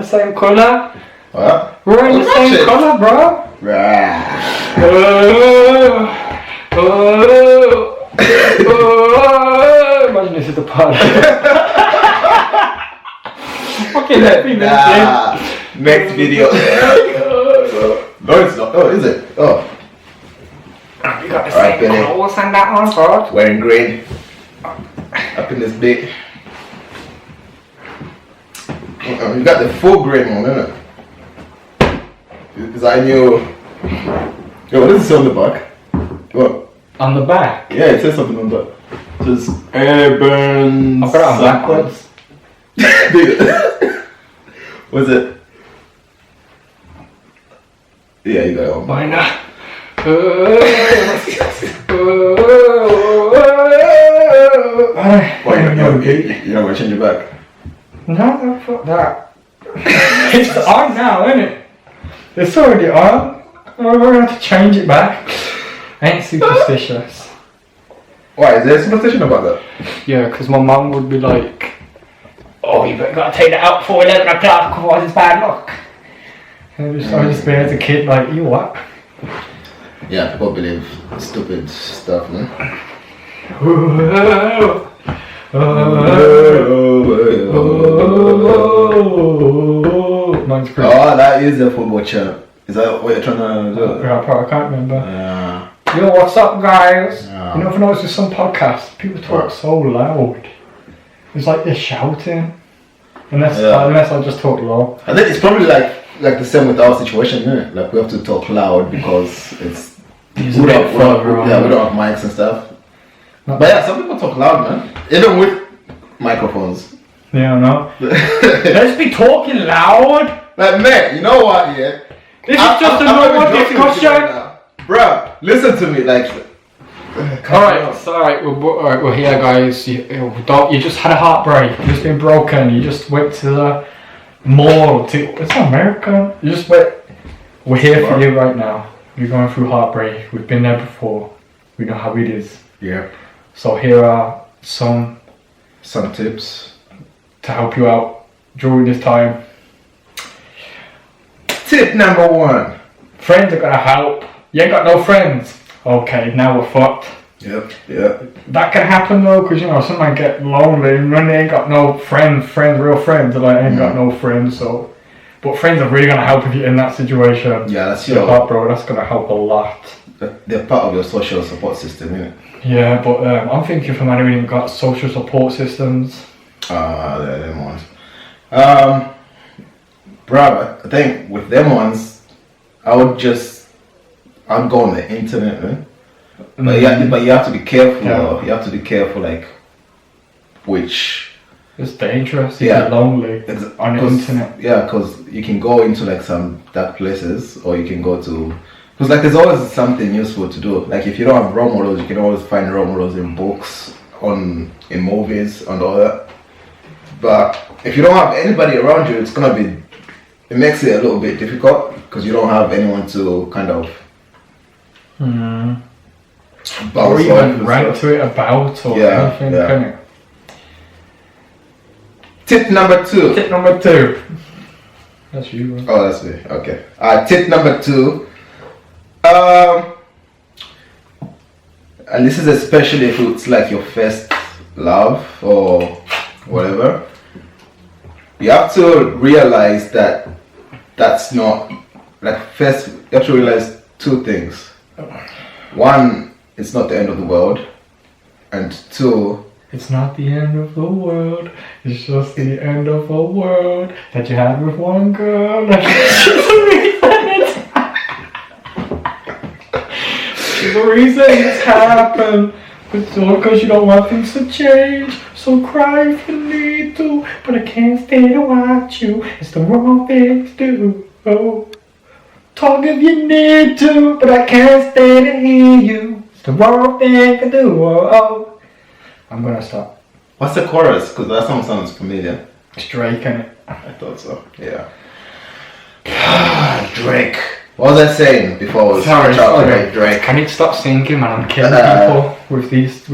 same colour. What? We're in the same colour, bro. Imagine this is the part. Fucking happy, Next video. No, it's not. Oh, is it? Oh. You got the same clothes on that one, bro. Wearing green. Up in this bit. You got the full green one, isn't it? Because I knew. Yo, what does it say on the back? What? On the back? Yeah, it says something on the back. It says urban. I've got it on backwards. What's it? Yeah, you got it on. Why not? You're not gonna change it back? No, fuck that. It's on now, isn't it? It's already on. We're gonna have to change it back. I ain't superstitious. Why? Is there superstition about that? Yeah, because my mum would be like, oh, you gotta take that out before 11 o'clock, otherwise it's bad luck. And I just be as a kid like, you what? Yeah, people believe stupid stuff, man. Mine's pretty. Oh, that is a football chant. Is that what you're trying to do? Yeah, I can't remember. Yeah. Yo, what's up, guys? Yeah. You know, if I notice with some podcasts, people talk so loud. It's like they're shouting. Unless I just talk low. I think it's probably like the same with our situation, isn't it? Like we have to talk loud because it's we don't have mics and stuff. But yeah, some people talk loud, man. Even with microphones. Yeah, I know. Let's be talking loud. Like, man, you know what? Yeah. This is just a normal discussion. Bruh, listen to me, like. Alright, we're here, guys. You just had a heartbreak. You've just been broken. You just went to the mall. It's not America. You just went. We're here for you right now. You're going through heartbreak. We've been there before. We know how it is. Yeah. So here are some tips to help you out during this time. Tip number 1. Friends are gonna help. You ain't got no friends. Okay, now we're fucked. Yep. That can happen though, because you know, some might get lonely and when they ain't got no real friends, they're like, I ain't got no friends, so. But friends are really gonna help if you're in that situation. Yeah, that's your part, bro. That's gonna help a lot. They're part of your social support system, isn't it? Yeah, but I'm thinking for anyone who got social support systems. They're them ones. Bro, I think with them ones, I'd go on the internet, man. But you have to be careful. Yeah. You have to be careful, like which. It's dangerous. You get lonely on the internet. Yeah, because you can go into like some dark places, or you can go to. Because like there's always something useful to do. Like if you don't have role models, you can always find role models in books, in movies, and all that. But if you don't have anybody around you, it makes it a little bit difficult because you don't have anyone to kind of. Or even rant to it about or anything, can it? Tip number 2. That's you, bro. Oh, that's me. Okay. Tip number 2. And this is especially if it's like your first love or whatever. You have to realize that's not like first. You have to realize 2 things. 1, it's not the end of the world, and 2, it's not the end of the world. It's just the end of a world that you had with one girl. There's a reason it's happened. It's all because you don't want things to change. So cry if you need to, but I can't stay to watch you. It's the wrong thing to do. Oh, talk if you need to, but I can't stay to hear you. It's the wrong thing to do. Oh. I'm gonna stop. What's the chorus? Because that song sounds familiar. It's Drake, innit? I thought so. Yeah. Drake. What was I saying before? Sorry. Drake. I need to stop singing, man. I'm killing people with these.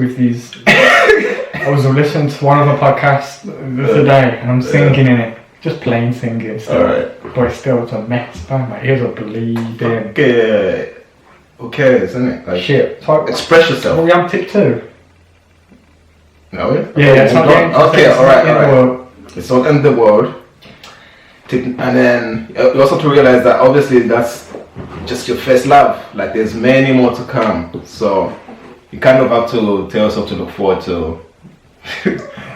I was listening to one of the podcasts the other day, and I'm singing in it. Just plain singing still. Alright. But still, it's a mess, man. My ears are bleeding. Okay, isn't it? Like, Shit. So, express yourself. are we on tip 2? No, Yeah, it's not the end. Okay, alright. World. It's not end the world. And then you also have to realize that obviously that's just your first love. Like there's many more to come. So you kind of have to tell yourself to look forward to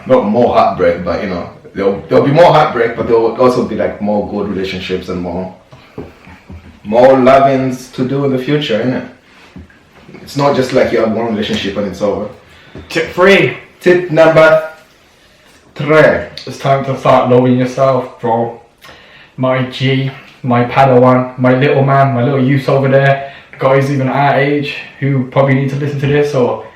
not more heartbreak, but you know, there'll be more heartbreak, but there'll also be like more good relationships and more lovings to do in the future, innit? It's not just like you have one relationship and it's over. Tip 3. Tip number 3. It's time to start loving yourself, bro. My G, my Padawan, my little man, my little youth over there, guys even our age who probably need to listen to this, or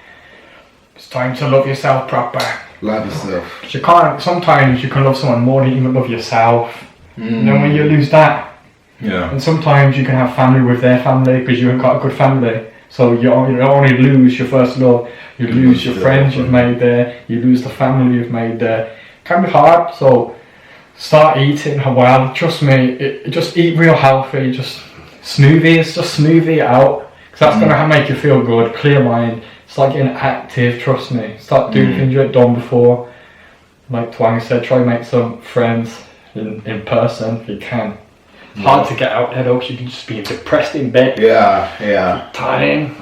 it's time to love yourself proper. Love yourself. Sometimes you can love someone more than you even love yourself. And then when you lose that, and sometimes you can have family with their family because you haven't got a good family. So you don't only lose your first love, you lose your friends you've made there, you lose the family you've made there. It can be hard, so start eating well. Trust me, just eat real healthy, just smoothie it out, because that's going to make you feel good, clear mind. Start getting active, trust me. Start doing things you haven't done before. Like Tawonga said, try to make some friends in person if you can. It's hard to get out there though, because you can just be depressed in bed. Yeah. Time.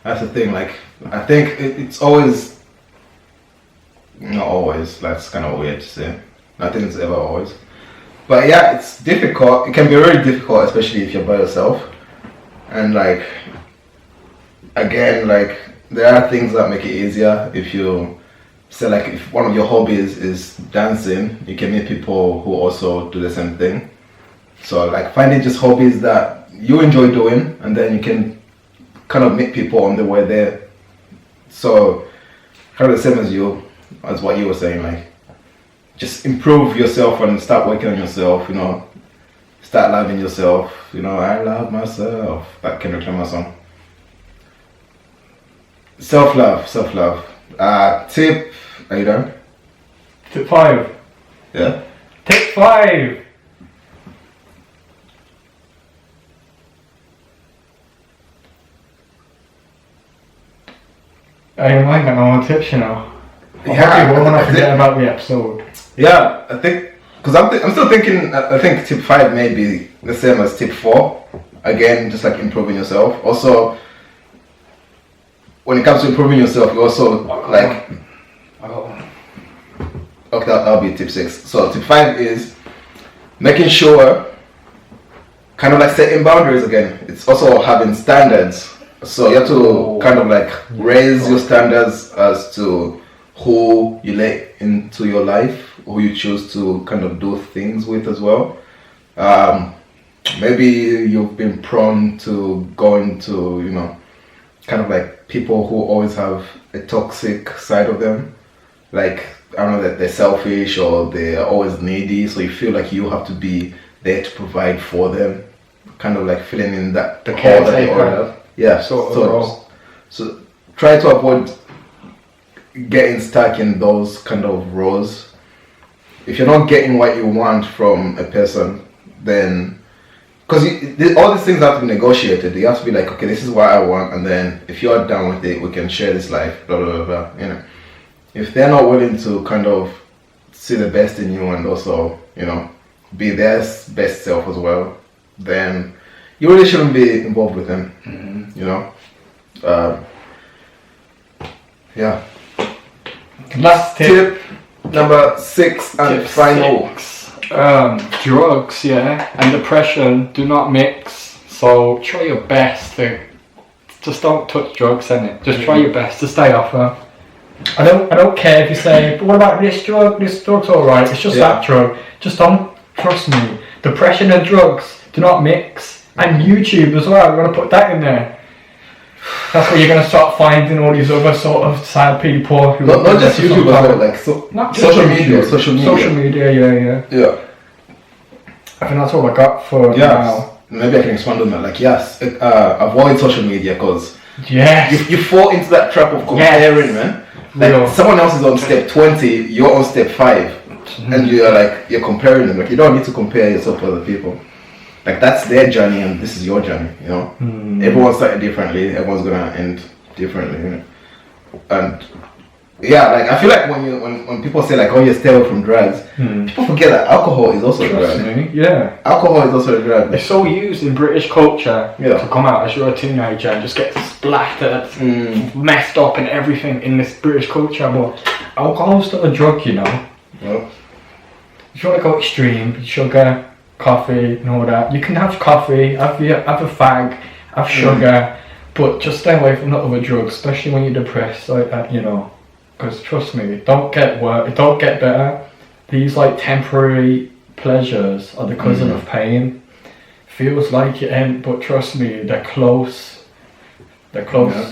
That's the thing, like, I think it's always, not always, that's kind of weird to say. Nothing's ever always. But yeah, it's difficult. It can be very difficult, especially if you're by yourself. And like, again, like, there are things that make it easier. If you say, like, if one of your hobbies is dancing, you can meet people who also do the same thing. So like finding just hobbies that you enjoy doing, and then you can kind of meet people on the way there. So kind of the same as what you were saying, like just improve yourself and start working on yourself, you know, start loving yourself, you know, I love myself, that Kendrick Lamar song. Self-love. Tip, are you done? Tip 5. Yeah? Tip 5. I might get no more tips, you know. Yeah, we're gonna forget about the episode. Yeah, I think, because I'm still thinking, I think tip 5 may be the same as tip 4. Again, just like improving yourself. Also, when it comes to improving yourself, you also like, okay, that'll be tip 6. So tip 5 is making sure, kind of like setting boundaries again. It's also having standards. So you have to kind of like raise your standards as to who you let into your life, who you choose to kind of do things with as well. Maybe you've been prone to going to, you know, kind of like people who always have a toxic side of them. Like, I don't know, that they're selfish or they're always needy, so you feel like you have to be there to provide for them. Kind of like filling in that the hole that they already have. Yeah, so try to avoid getting stuck in those kind of roles. If you're not getting what you want from a person, then, because all these things have to be negotiated. You have to be like, okay, this is what I want, and then if you're down with it, we can share this life, blah blah blah blah. You know, if they're not willing to kind of see the best in you and also, you know, be their best self as well, then you really shouldn't be involved with them. You know, yeah. Last tip number 6 and tip final. 6. Drugs, and depression do not mix. So try your best to just don't touch drugs, innit? Just try your best to stay off them. I don't care if you say, but what about this drug? This drug's alright. It's just that drug. Just don't trust me. Depression and drugs do not mix. And YouTube as well. We're gonna put that in there. That's where you're going to start finding all these other sort of sad people who not just YouTube, but like social media. Social media, yeah. I think that's all I got for now. Maybe I can expand on that. Like, yes, avoid social media because you fall into that trap of comparing, man. Like someone else is on step 20, you're on step 5. and you're comparing them. Like, you don't need to compare yourself to other people. Like, that's their journey and this is your journey, you know. Everyone started differently. Everyone's gonna end differently, you know? And yeah, like, I feel like when people say like, oh, you stay away from drugs, people forget that alcohol is also a drug. Yeah. Alcohol is also a drug. It's so used in British culture to come out as you're a teenager and just get splattered, messed up and everything in this British culture. But alcohol's still a drug, you know. Well, if you want to go extreme, sugar, coffee and all that, you can have coffee, have a fag, have sugar, but just stay away from the other drugs, especially when you're depressed like that, you know. Because trust me, it don't get worse, it don't get better. These like temporary pleasures are the cousin of pain. Feels like it ain't, but trust me, they're close. They're close. Yeah.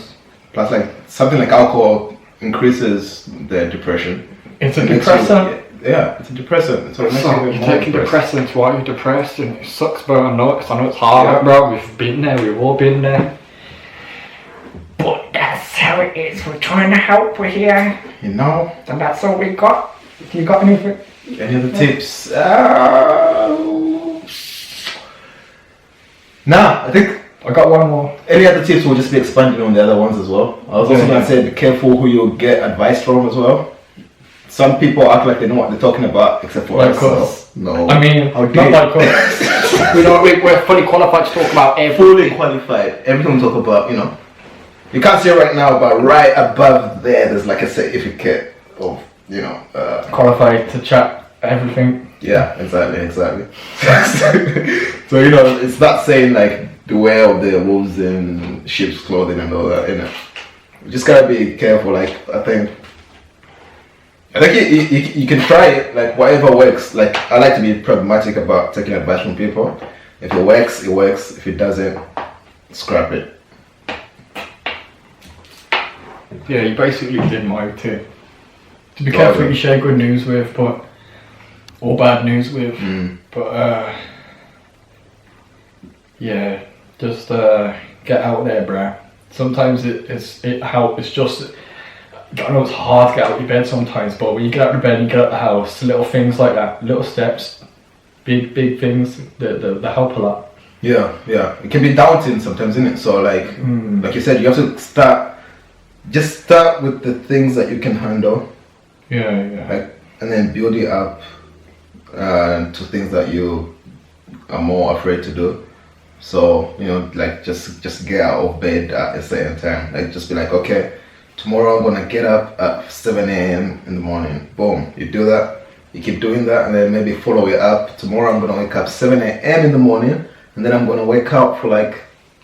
Plus, like, something like alcohol increases the depression. It's a depressant. Yeah, it's a depressant. So you're taking depressants while you're depressed, and it sucks, bro. I know it's hard, bro. We've been there, we've all been there. But that's how it is. We're trying to help. We're here, you know, and that's all we got. You got anything? Any other tips? Nah, I think I got one more. Any other tips will just be expanding on the other ones as well. I was also gonna say, be careful who you get advice from as well. Some people act like they know what they're talking about, except for like us. No. I mean, not like us. We're fully qualified to talk about everything. Fully qualified. Everything we talk about, you know. You can't see it right now, but right above there's like a certificate of, you know, qualified to chat everything. Yeah, exactly. So, you know, it's not saying like beware of the wolves in sheep's clothing and all that, you know. You just gotta be careful. Like, I think you can try it, like whatever works. Like, I like to be pragmatic about taking advice from people. If it works, it works. If it doesn't, scrap it. Yeah, you basically did mine too. To be careful who you share good news with, or bad news with. But yeah, just get out there, bruh. Sometimes it helps. It's just, I know it's hard to get out of your bed sometimes, but when you get out of bed and you get out of the house, little things like that, little steps, big things, they help a lot. Yeah. It can be daunting sometimes, isn't it? So like you said, you have to start with the things that you can handle. Yeah. Like, and then build it up to things that you are more afraid to do. So, you know, like just get out of bed at a certain time. Like, just be like, okay, tomorrow I'm gonna get up at 7 a.m. in the morning. Boom, you do that. You keep doing that, and then maybe follow it up. Tomorrow I'm gonna wake up 7 a.m. in the morning, and then I'm gonna wake up for like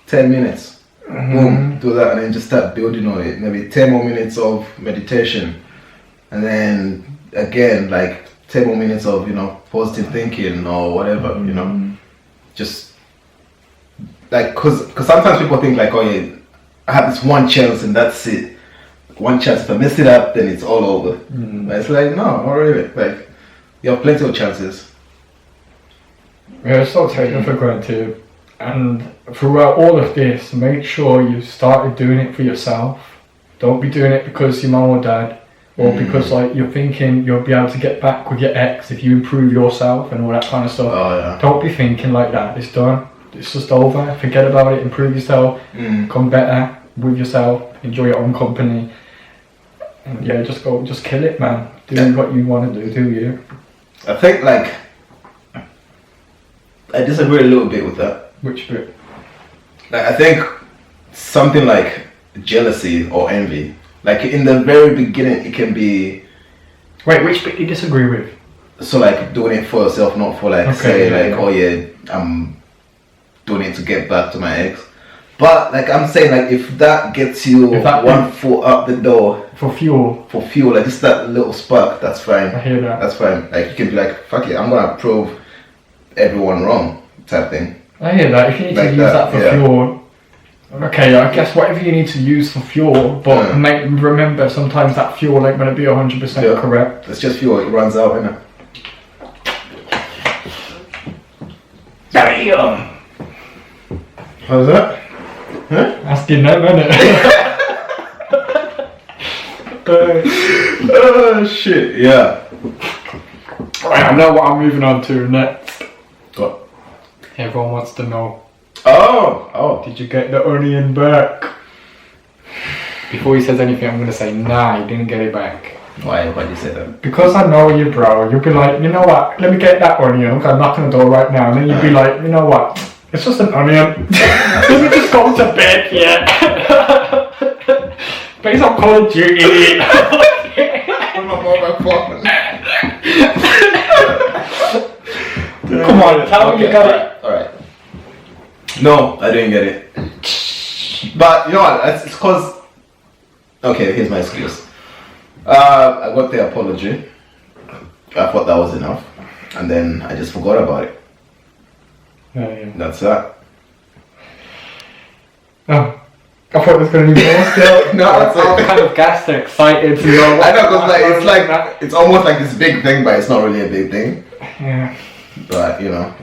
10 minutes. Boom, do that, and then just start building on it. Maybe 10 more minutes of meditation, and then again like 10 more minutes of, you know, positive thinking or whatever, you know. Just like, cause sometimes people think like, oh yeah, I have this one chance and that's it. One chance, if I mess it up, then it's all over. But it's like, no, not really. Like, you have plenty of chances. Yeah, it's not taken for granted. And throughout all of this, make sure you started doing it for yourself. Don't be doing it because your mum or dad, or because like you're thinking you'll be able to get back with your ex if you improve yourself and all that kind of stuff. Oh, yeah. Don't be thinking like that. It's done. It's just over. Forget about it. Improve yourself. Come better with yourself. Enjoy your own company. And yeah, just kill it, man. Do what you want to do you? I think like I disagree a little bit with that. Which bit? Like, I think something like jealousy or envy, like in the very beginning, it can be. Wait, which bit do you disagree with? So like doing it for yourself, not for like oh yeah, I'm doing it to get back to my ex. But like I'm saying, like if that gets you one foot up the door for fuel, like just that little spark, that's fine. I hear that. That's fine. Like you can be like, fuck it, I'm gonna prove everyone wrong, type thing. I hear that. If you need to use that for fuel, okay, I guess whatever you need to use for fuel, but remember sometimes that fuel ain't gonna be 100% correct. It's just fuel, it runs out, innit? Damn! How's that? Huh? Asking them, innit? Oh shit, yeah. I know what I'm moving on to next. What? Everyone wants to know. Oh. Did you get the onion back? Before he says anything, I'm gonna say, nah, you didn't get it back. Why did you say that? Because I know you, bro. You'll be like, you know what? Let me get that onion. I'm knocking the door right now. And then you'll be like, you know what? It's just an onion. Let me just go to bed, yeah. Based on Call of Duty. Come on, tell me you got it. Alright. No, I didn't get it. But you know what? It's because. Okay, here's my excuse. I got the apology. I thought that was enough. And then I just forgot about it. Yeah. That's that. Oh. I thought it was going to be more still. No, that's I'm it. kind of gassed and excited to know. I know, because it's almost like this big thing, but it's not really a big thing. Yeah. But yeah,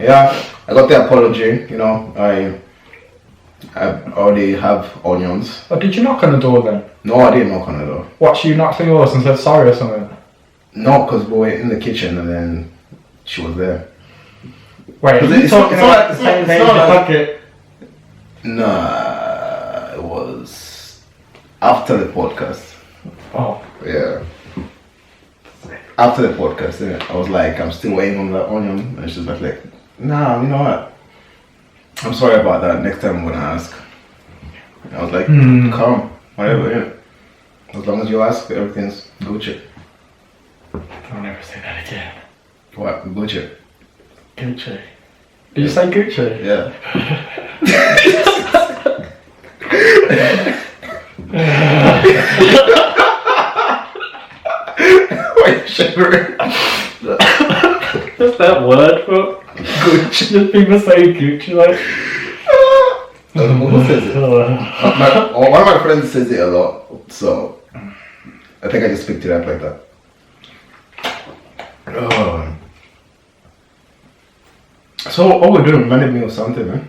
I got the apology. I already have onions. Oh, did you knock on the door then? No, I didn't knock on the door. What, she knocked on yours and said sorry or something? No, because we were in the kitchen and then she was there. Wait, It's not about the same name as like- bucket? Nah, it was after the podcast. Oh. Yeah. After the podcast, innit? I was like, I'm still waiting on that onion. And she's like, nah, you know what? I'm sorry about that. Next time I'm gonna ask. And I was like, come, whatever, yeah. As long as you ask, everything's Gucci. I'll never say that again. What? Gucci? Gucci. Did you say Gucci? Yeah. Why are you shivering? Just that word, bro. Gucci. Just people say Gucci like. Who says it? One of my friends says it a lot, so I think I just picked it up like that. So what we're doing reminded me of something, man.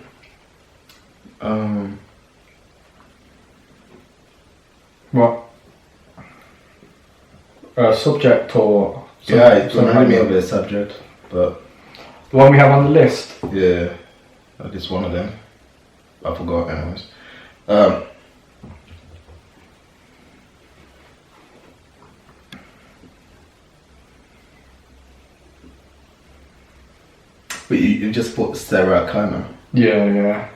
What? Subject or something? Yeah, it reminded me of the subject, but The one we have on the list. yeah, that is one of them. I forgot, anyways. But you just put Sarah Connor. Yeah.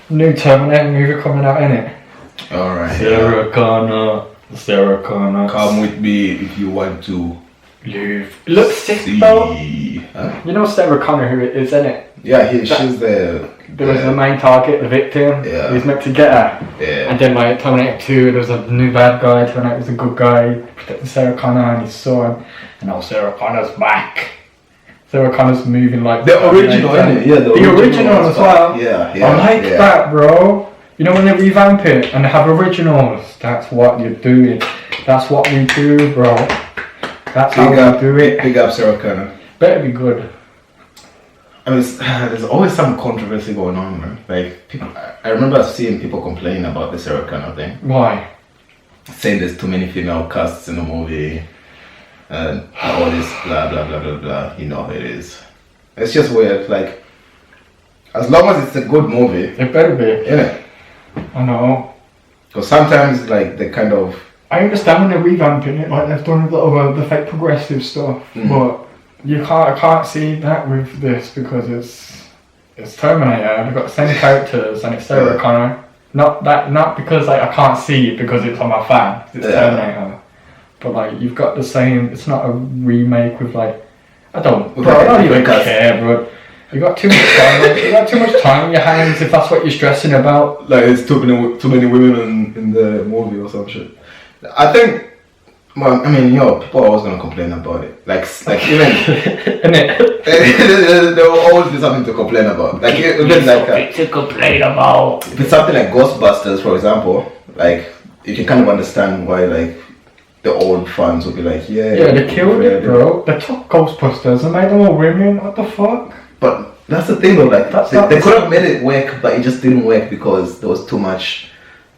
New Terminator movie coming out, innit? Alright. Sarah Connor. Come with me if you want to Live. Look sick, see. bro. Huh? You know Sarah Connor who it is, innit? Yeah, she's the main target, the victim. Yeah. He's meant to get her. Yeah. And then like Terminator 2, there was a new bad guy, Terminator was a good guy, protecting Sarah Connor and his son. And now Sarah Connor's back. Sarah Connor's moving like The original, isn't it? Yeah, the original as well. Yeah. I like that, bro. You know when they revamp it and they have originals, that's what you're doing. That's what we do, bro. That's how we do it. Big up Sarah Connor. Better be good. I mean, there's always some controversy going on, man. Like, I remember seeing people complaining about the Sarah Connor thing. Why? Saying there's too many female casts in the movie. And all this blah blah blah blah blah. You know how it is. It's just weird. Like, as long as it's a good movie, It better be. innit? I know. Because sometimes, like, they kind of. I understand when they're revamping it, like they've done a lot of the fake progressive stuff, but I can't see that with this because it's Terminator. They've got the same characters and it's Sarah Connor. Not because like I can't see it because it's on my fan. It's Terminator. But like you've got the same. It's not a remake with like I don't even care, bro. You got too much time. You got too much time on your hands if that's what you're stressing about. Like, it's too many women in the movie or some shit. I think. Well, I mean, people are always gonna complain about it. Like even. There will always be something to complain about. Like even like to complain about. if it's something like Ghostbusters, for example, like you can kind of understand why like the old fans will be like, Yeah, they killed it, bro. They took Ghostbusters and made them all women. What the fuck? But that's the thing though, like they could have made it work, but it just didn't work because there was too much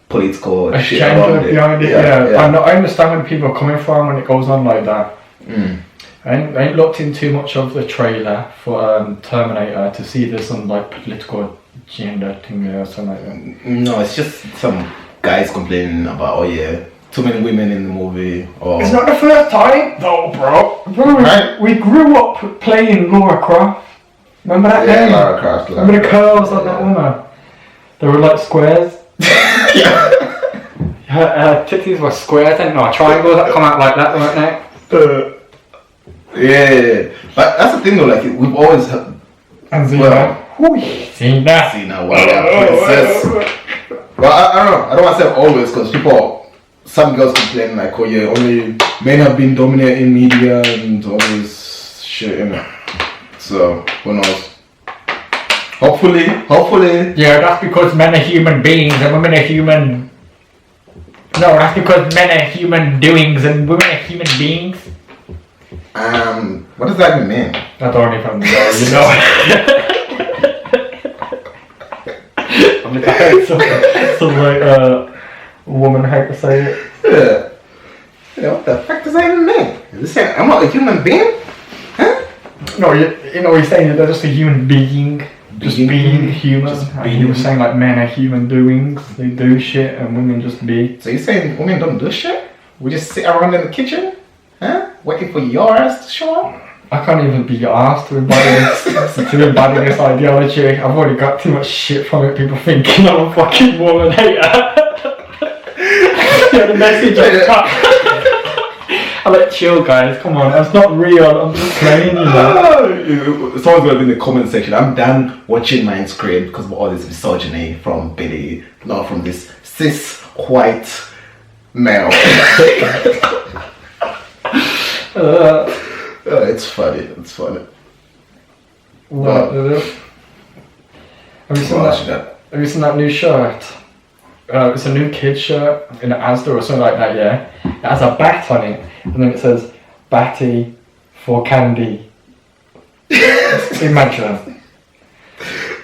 political shit agenda around it. behind it. Yeah. I understand when people are coming from when it goes on like that. I ain't looked in too much of the trailer for Terminator to see if there's some like political agenda thing there or something like that. No, it's just some guys complaining about, oh yeah, too many women in the movie. Or It's not the first time though, bro. Right. We grew up playing Laura Croft. Remember that game? Lara Croft. Remember the curls like that woman? They were like squares. Yeah. Her titties were squares, didn't they? Triangles that come out like that, weren't they? Yeah. But that's the thing though, like we've always had. And Zena. Well, Zena. Cena, well, yeah, princess. Well, I don't know. I don't want to say always because some girls complain like, oh yeah, only men have been dominating media and all this shit, you know. So who knows? Hopefully. Yeah, that's because men are human beings and women are human. No, that's because men are human doings and women are human beings. What does that even mean? I don't even know, you know. I'm like, some like woman how to say it. Yeah, what the fuck does that even mean? Is this saying I'm not a human being? Huh? No, you know he's saying that they're just a human being. Just being human. And he was saying like men are human doings. They do shit and women just be. So you're saying women don't do shit? We just sit around in the kitchen? Huh? Waiting for your ass to show up? I can't even be asked to embody this ideology. I've already got too much shit from it. People thinking I'm a fucking woman hater. Yeah, the message I got. I'm like, chill guys, come on, that's not real, I'm just playing, you know. Someone's gonna be in the comment section, I'm done watching Minds Create because of all this misogyny from Batty, not from this cis white male. It's funny. What? Have you seen that new shirt? It's a new kid shirt in an Asda or something like that, yeah? It has a bat on it, and then it says, Batty for candy. Imagine.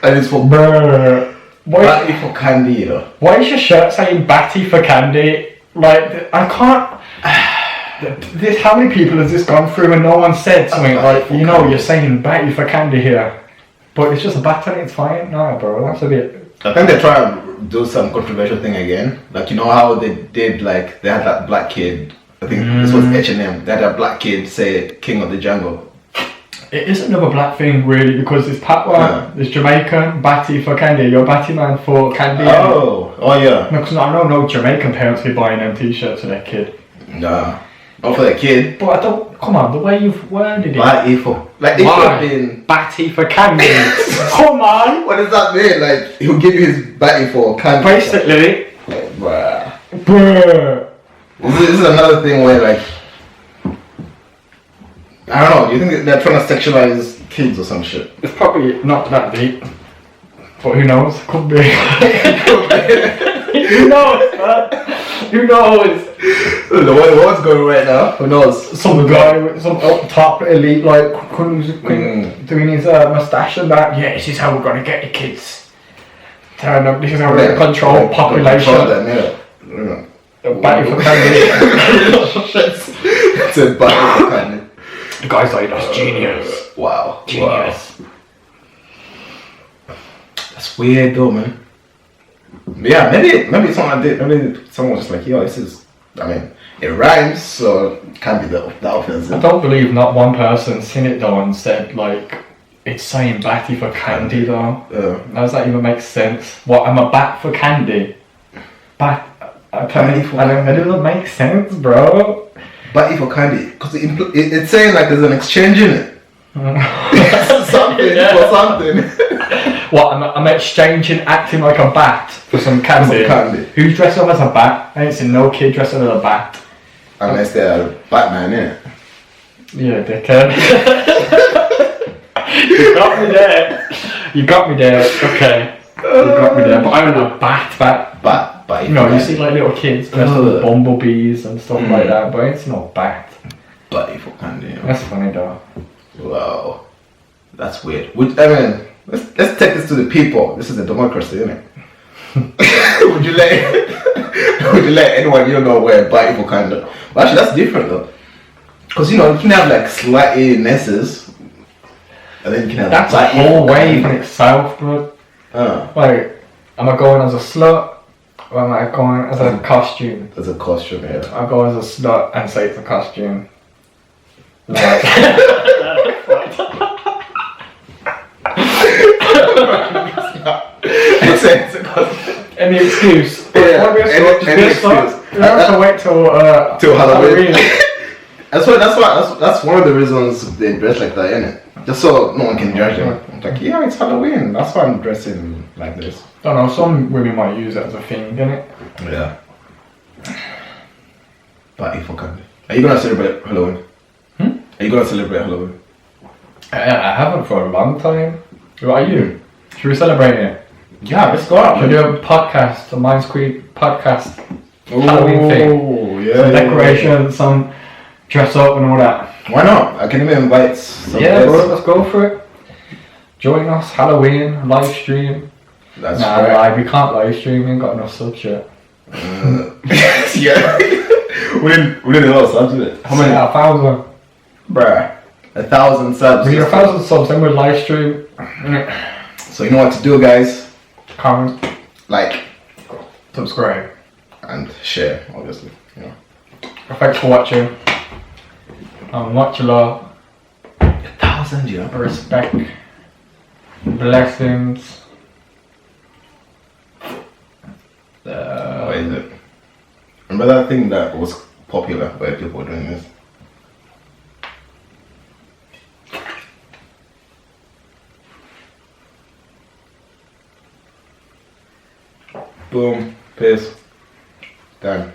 And it's for Batty for candy, though. Why is your shirt saying Batty for candy? Like, I can't... how many people has this gone through and no one said something like, you know, you're saying Batty for candy here. But it's just a bat on it, it's fine. No, bro, that's a bit... I think they're trying to do some controversial thing again. Like, you know how they did, like, they had that black kid, I think this was H&M, they had that black kid say King of the Jungle. It is another black thing, really, because it's Patwa, there's Jamaican, Batty for candy, you're Batty man for candy. Oh yeah. No, because I know no Jamaican parents be buying them t-shirts for their kid. Nah, not for their kid. But I don't, come on, the way you've worded it. Batty for, like, it should have been Batty for candy. Come on. What does that mean? Like, he'll give you his Batty for candy. Basically. Like, bruh. Bruh. This is another thing where, like, I don't know, you think they're trying to sexualize kids or some shit? It's probably not that deep. But who knows? Could be. Who knows, man? Who knows? What's going on right now? Who knows? Some guy with some up top elite, like, doing his moustache and that. Yeah, this is how we're gonna get the kids. Turn up, this is how we're gonna control population. Batty for candy. It's a Batty for candy. The guy's like, that's genius. Wow. Genius. Wow. That's weird though, man. Yeah, maybe someone did. Maybe someone was just like, yo, this is. I mean, it rhymes, so it can't be that offensive. I don't believe not one person seen it though and said like, it's saying Batty for candy though. How does that even make sense? What? I'm a bat for candy. Bat. It doesn't make sense, bro. Batty for candy, because it's saying like there's an exchange in it. Something for something. What, I'm exchanging acting like a bat for some candy. Who's dressed up as a bat? I ain't seen no kid dressed up as a bat. Unless they're Batman, innit? Yeah, dickhead. You got me there. You got me there, okay. You got me there, but I'm a bat. You know, you see like little kids dressed up as bumblebees and stuff like that, but it's not bat. Batty for candy. You know? That's funny though. Wow. That's weird. I mean, let's take this to the people. This is a democracy, isn't it? Would you let anyone you know wear Batty for candy? Well, actually, that's different though. Because you can have like slightly nesses, and then you can have. That's a whole wave in itself, bro. Like, am I going as a slut, or am I going as a costume? As a costume, yeah. I go as a slut and say it's a costume. Like, it's a costume. any excuse. Yeah, any excuse. You have to wait till Halloween. That's one of the reasons they dress like that, innit? Just so no one can judge them. It's like, yeah, it's Halloween. That's why I'm dressing like this. I don't know, some women might use it as a thing, innit? Yeah. But if I can. Are you gonna celebrate Halloween? Are you gonna celebrate Halloween? I haven't for a long time. What are you? Should we celebrate it? Yeah, let's go out. Should we do a podcast, a Minds Creek podcast? Halloween thing. Oh, yeah. Some decorations, some dress up and all that. Why not? I can even invite some Yeah, guests. bro, let's go for it. Join us, Halloween, live stream. That's Nah, right. we can't live stream, we ain't got enough subs yet. Yeah. we didn't know subs, did it? How many? Yeah, 1,000. Bruh. 1,000 subs. We need 1,000 subs, then we'll live stream. So you know what to do, guys. Comment, Like subscribe. and share, obviously. Thanks for watching. Much love, 1,000, yeah. respect, blessings. What is it? Remember that thing that was popular where people were doing this? Boom. Peace. Done.